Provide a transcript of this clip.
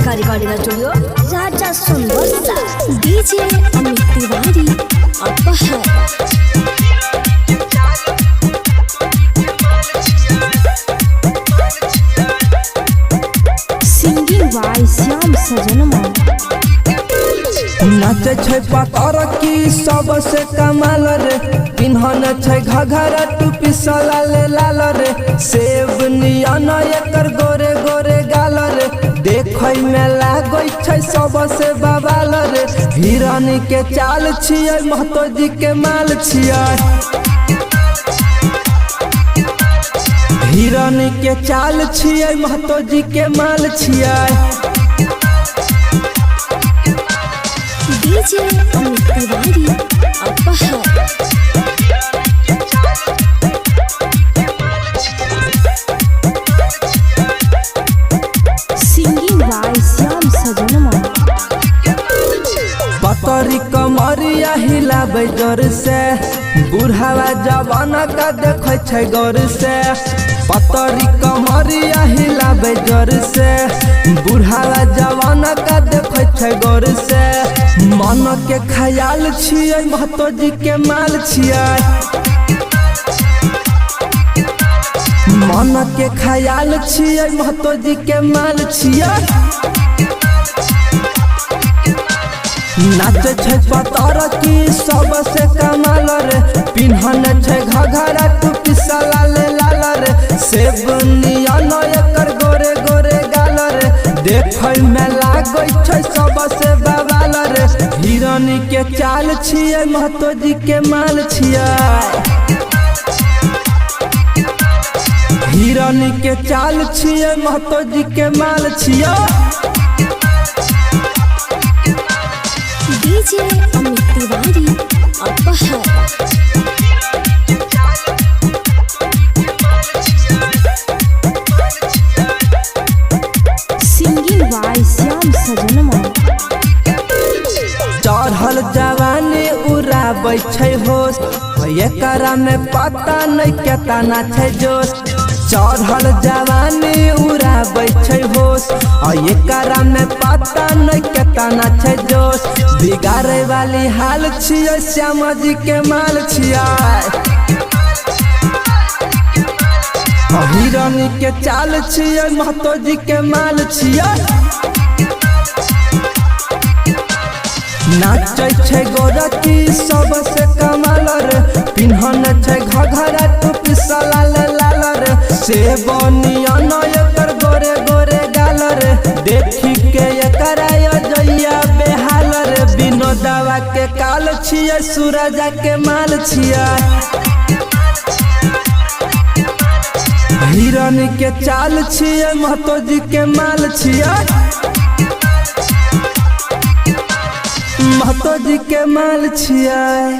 Kalika recording studio Raja सुंदरसा DJ Amit Tiwari Aphar singing by Shyam सजनमा नाचे छै पातर की सबसे कमाल रे पिन्हन छै घघरा टूपी सला ले लाल रे सेब नियन एकर गोरे गोरे गाल रे देखै में लागै छै सबसे बवाल रे हिरन के चाल छियै महतो जी के माल छियै हिरन के चाल छियै महतो जी के माल छियै DJ Amit Tiwari Aphar singing by Shyam सजनमा पतरी कमरिया हिलाबै जोर से बुढ़ावा जवान का देखै छै गौर से पतरी कमरिया हिलाबै जोर से बुढ़ावा जवान का देखै छै गौर से मन के ख्याल छियै महतो जी के माल छियै मन के ख्याल छियै महतो जी के माल छियै नाचे छै पतर की सबसे कमाल रे पिन्हन छै घघरा टूपी सला ले लाल रे सेब नियन एकर गोरे गोरे गाल रे देखै में लागै छै सबसे बवाल रे हिरन के चाल छियै महतो जी के माल छियै हिरन के चाल छियै महतो जी के माल छियै DJ Amit Tiwari Aphar singing by Shyam सजनमा चढ़ल जवानी उड़ाबै छै होश एकरा में पता नहीं केतना छै जोश चढ़ल जवानी उड़ाबै छै होश एकरा में पता नहीं केतना छै जोश बिगाड़े वाली हाल छियै श्याम जी के माल छियै हिरन के चाल छियै महतो जी के माल छियै नाचे छै गोरकी सबसे कमाल रे पिन्हन छै घघरा टूपी सला ले लाल रे सेब नियन एकर गोरे गोरे गाल रे देखी के एकरा अजैया बेहाल रे विनोदवा के काल छियै सूरजा के माल छियै हिरन के चाल छियै महतो जी के माल छियै महतो जी के माल छियै।